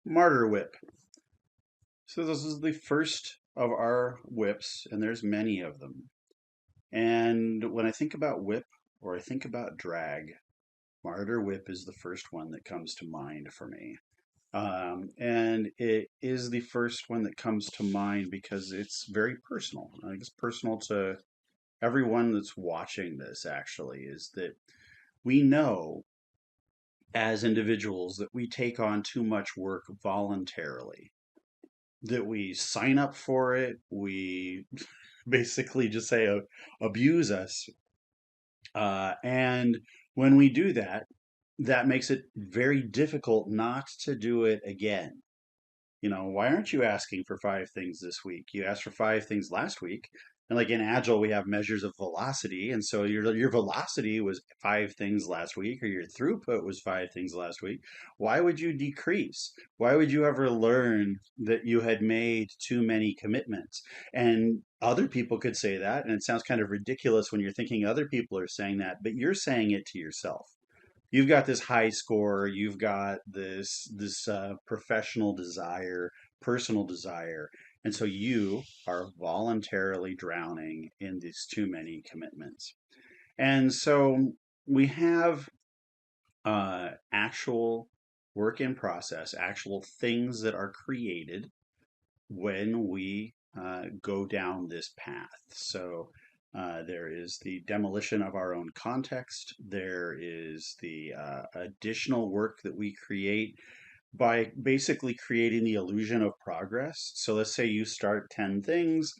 Martyr whip. So this is the first of our whips, and there's many of them. And when I think about whip or I think about drag, Martyr whip is the first one that comes to mind for me. And it is the first one that comes to mind because it's very personal. I think it's personal to everyone that's watching this, actually, is that we know as individuals that we take on too much work voluntarily, that we sign up for it. We basically just say abuse us. And when we do that, that makes it very difficult not to do it again. Why aren't you asking for five things this week? You asked for five things last week. And like in Agile, we have measures of velocity. And so your velocity was five things last week, or your throughput was five things last week. Why would you decrease? Why would you ever learn that you had made too many commitments? And other people could say that, and it sounds kind of ridiculous when you're thinking other people are saying that, but you're saying it to yourself. You've got this high score, you've got this professional desire, personal desire, and so you are voluntarily drowning in these too many commitments. And so we have actual work in process, actual things that are created when we go down this path. So there is the demolition of our own context. There is the additional work that we create by basically creating the illusion of progress. So let's say you start 10 things,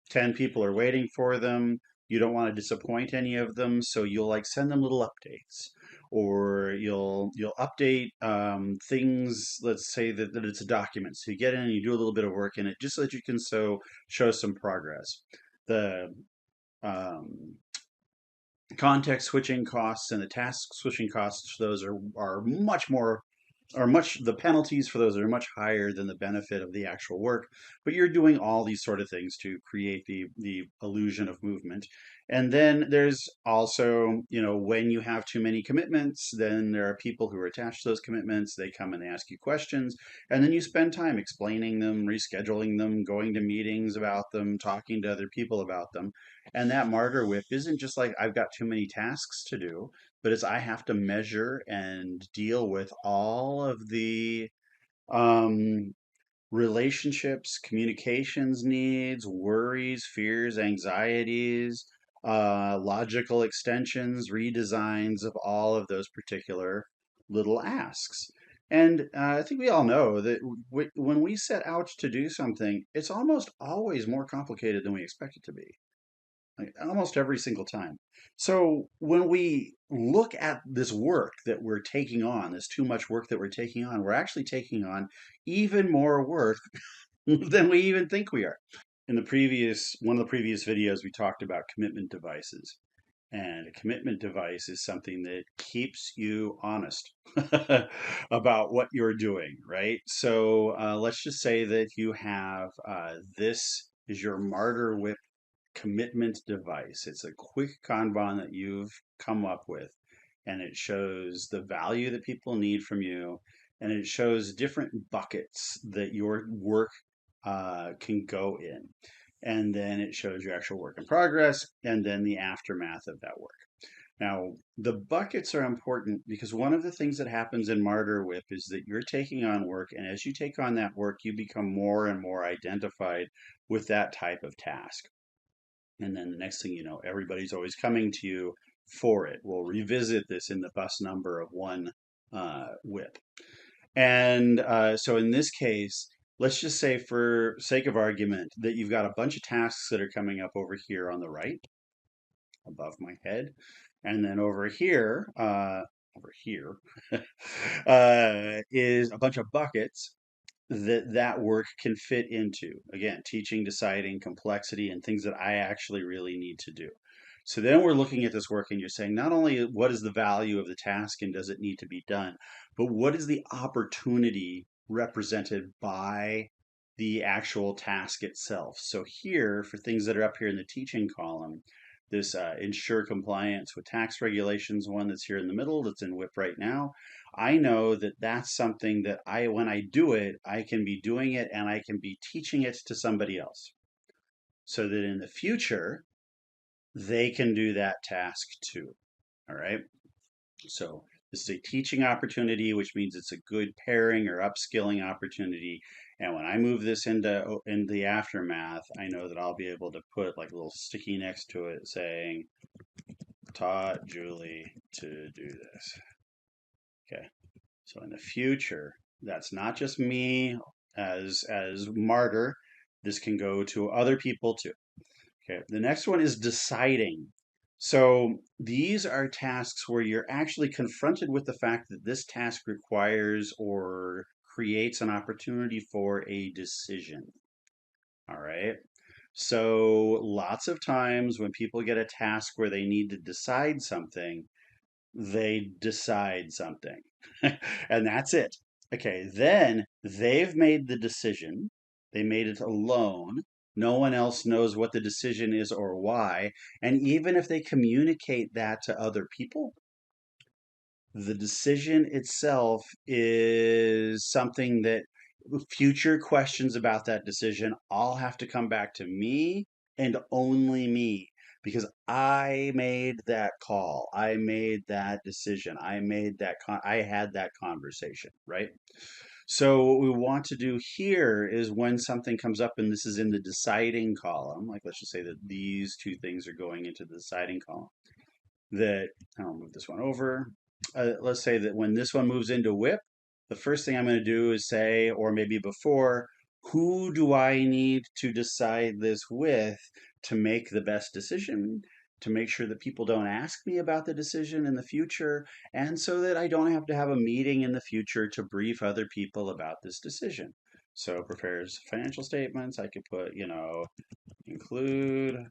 10 people are waiting for them. You don't want to disappoint any of them, so you'll like send them little updates, or you'll update things. Let's say that it's a document, so you get in and you do a little bit of work in it, just so that you can show some progress. The um, context switching costs and the task switching costs, those are much more, or much, the penalties for those are much higher than the benefit of the actual work. But you're doing all these sort of things to create the illusion of movement. And then there's also, when you have too many commitments, then there are people who are attached to those commitments. They come and they ask you questions, and then you spend time explaining them, rescheduling them, going to meetings about them, talking to other people about them. And that martyr whip isn't just like I've got too many tasks to do, but it's I have to measure and deal with all of the um, relationships, communications needs, worries, fears, anxieties, logical extensions, redesigns of all of those particular little asks. And I think we all know that when we set out to do something, it's almost always more complicated than we expect it to be, like almost every single time. So when we look at this work that we're taking on, this too much work that we're taking on, we're actually taking on even more work than we even think we are. In the previous one of the previous videos, we talked about commitment devices. And a commitment device is something that keeps you honest about what you're doing, right? So let's just say that you have this is your martyr whip commitment device. It's a quick Kanban that you've come up with, and it shows the value that people need from you, and it shows different buckets that your work can go in. And then it shows your actual work in progress, and then the aftermath of that work. Now, the buckets are important because one of the things that happens in Martyr Whip is that you're taking on work, and as you take on that work, you become more and more identified with that type of task. And then the next thing you know, everybody's always coming to you for it. We'll revisit this in the bus number of one whip. And so in this case, let's just say for sake of argument that you've got a bunch of tasks that are coming up over here on the right above my head. And then over here is a bunch of buckets that work can fit into. Again, teaching, deciding, complexity, and things that I actually really need to do. So then we're looking at this work and you're saying not only what is the value of the task and does it need to be done, but what is the opportunity represented by the actual task itself. So here, for things that are up here in the teaching column, this ensure compliance with tax regulations one that's here in the middle that's in WIP right now. I know that that's something that when I do it, I can be doing it and I can be teaching it to somebody else so that in the future they can do that task too. All right. So this is a teaching opportunity, which means it's a good pairing or upskilling opportunity. And when I move this into the aftermath, I know that I'll be able to put like a little sticky next to it saying, taught Julie to do this. Okay. So in the future, that's not just me as martyr. This can go to other people too. Okay, the next one is deciding. So these are tasks where you're actually confronted with the fact that this task requires or creates an opportunity for a decision. All right. So lots of times when people get a task where they need to decide something, they decide something. And that's it. Okay, then they've made the decision. They made it alone. No one else knows what the decision is or why. And even if they communicate that to other people, the decision itself is something that future questions about that decision all have to come back to me and only me because I made that call. I made that decision. I made that I had that conversation, right? So what we want to do here is when something comes up and this is in the deciding column, like let's just say that these two things are going into the deciding column, that I'll move this one over. Let's say that when this one moves into WIP, the first thing I'm going to do is say, or maybe before, who do I need to decide this with to make the best decision, to make sure that people don't ask me about the decision in the future, and so that I don't have to have a meeting in the future to brief other people about this decision. So prepares financial statements. I could put, include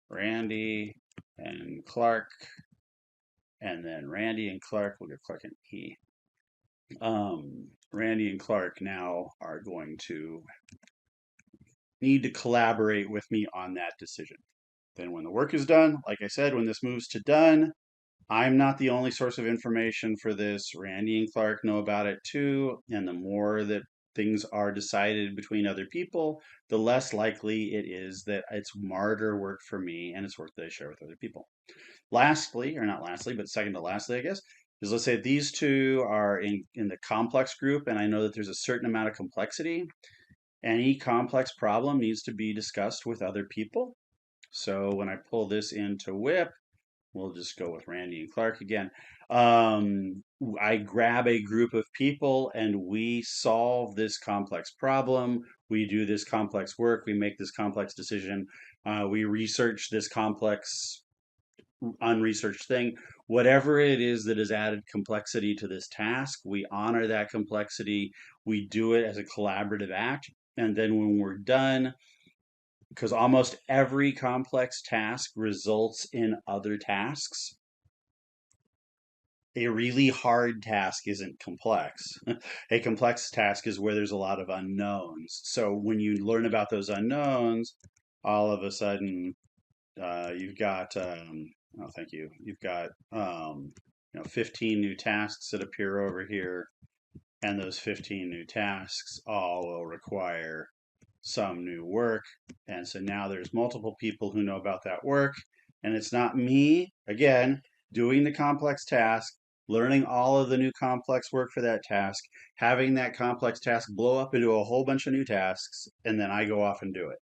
Randy and Clark, and then Randy and Clark, we'll get Clark and E. Randy and Clark now are going to need to collaborate with me on that decision. Then when the work is done, like I said, when this moves to done, I'm not the only source of information for this. Randy and Clark know about it too. And the more that things are decided between other people, the less likely it is that it's martyr work for me and it's work that I share with other people. Lastly, or not lastly, but second to lastly, I guess, is let's say these two are in the complex group, and I know that there's a certain amount of complexity. Any complex problem needs to be discussed with other people. So when I pull this into WIP, we'll just go with Randy and Clark again. I grab a group of people and we solve this complex problem. We do this complex work. We make this complex decision. We research this complex unresearched thing. Whatever it is that has added complexity to this task, we honor that complexity. We do it as a collaborative act. And then when we're done, because almost every complex task results in other tasks, a really hard task isn't complex. A complex task is where there's a lot of unknowns. So when you learn about those unknowns, all of a sudden you've got oh, thank you. You've got 15 new tasks that appear over here, and those 15 new tasks all will require some new work. And so now there's multiple people who know about that work, and it's not me again doing the complex task, learning all of the new complex work for that task, having that complex task blow up into a whole bunch of new tasks, and then I go off and do it.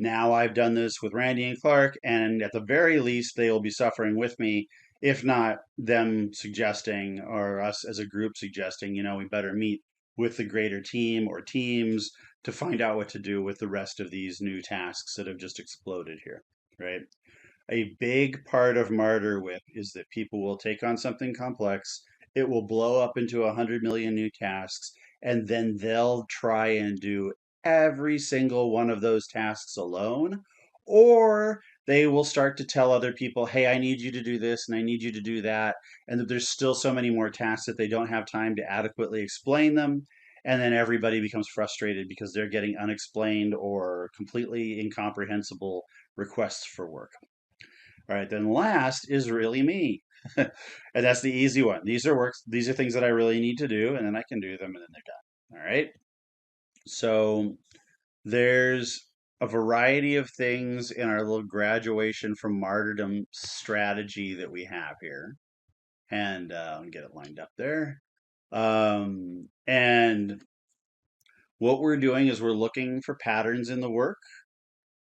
Now I've done this with Randy and Clark, and at the very least, they will be suffering with me, if not them suggesting or us as a group suggesting, we better meet with the greater team or teams to find out what to do with the rest of these new tasks that have just exploded here, right? A big part of Martyr Whip is that people will take on something complex, it will blow up into 100 million new tasks, and then they'll try and do every single one of those tasks alone. Or they will start to tell other people, hey, I need you to do this and I need you to do that. And that there's still so many more tasks that they don't have time to adequately explain them. And then everybody becomes frustrated because they're getting unexplained or completely incomprehensible requests for work. All right, then last is really me. And that's the easy one. These are things that I really need to do, and then I can do them, and then they're done. All right. So there's a variety of things in our little graduation from martyrdom strategy that we have here. And let me get it lined up there. And what we're doing is we're looking for patterns in the work.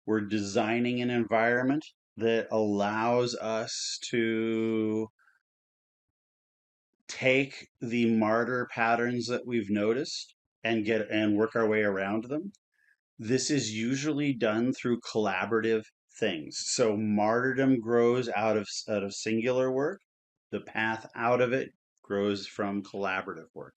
We're designing an environment that allows us to take the martyr patterns that we've noticed and work our way around them. This is usually done through collaborative things. So martyrdom grows out of singular work. The path out of it grows from collaborative work.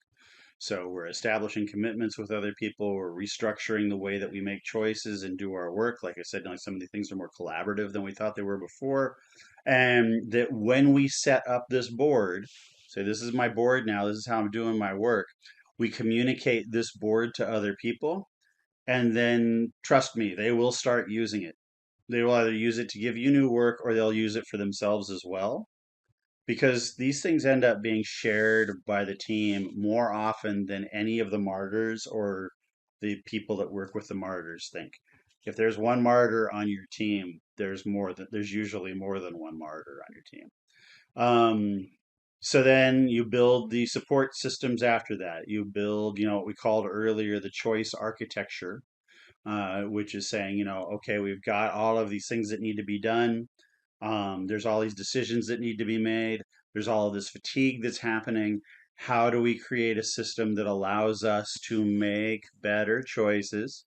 So we're establishing commitments with other people. We're restructuring the way that we make choices and do our work. Like I said, like some of the things are more collaborative than we thought they were before. And that when we set up this board, say, this is my board now, this is how I'm doing my work, we communicate this board to other people. And then trust me, they will start using it. They will either use it to give you new work or they'll use it for themselves as well, because these things end up being shared by the team more often than any of the martyrs or the people that work with the martyrs think. If there's one martyr on your team, there's usually more than one martyr on your team. So then you build the support systems after that. You build, what we called earlier the choice architecture, which is saying, okay, we've got all of these things that need to be done. There's all these decisions that need to be made. There's all of this fatigue that's happening. How do we create a system that allows us to make better choices?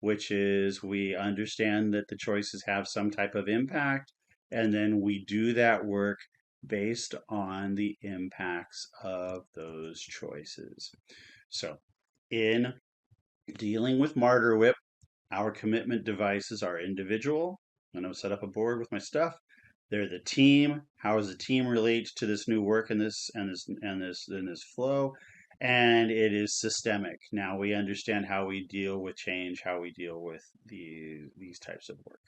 Which is, we understand that the choices have some type of impact, and then we do that work based on the impacts of those choices. So, in dealing with Martyr Whip, our commitment devices are individual. I'm going to set up a board with my stuff. They're the team. How does the team relate to this new work and this flow? And it is systemic. Now we understand how we deal with change, how we deal with these types of work.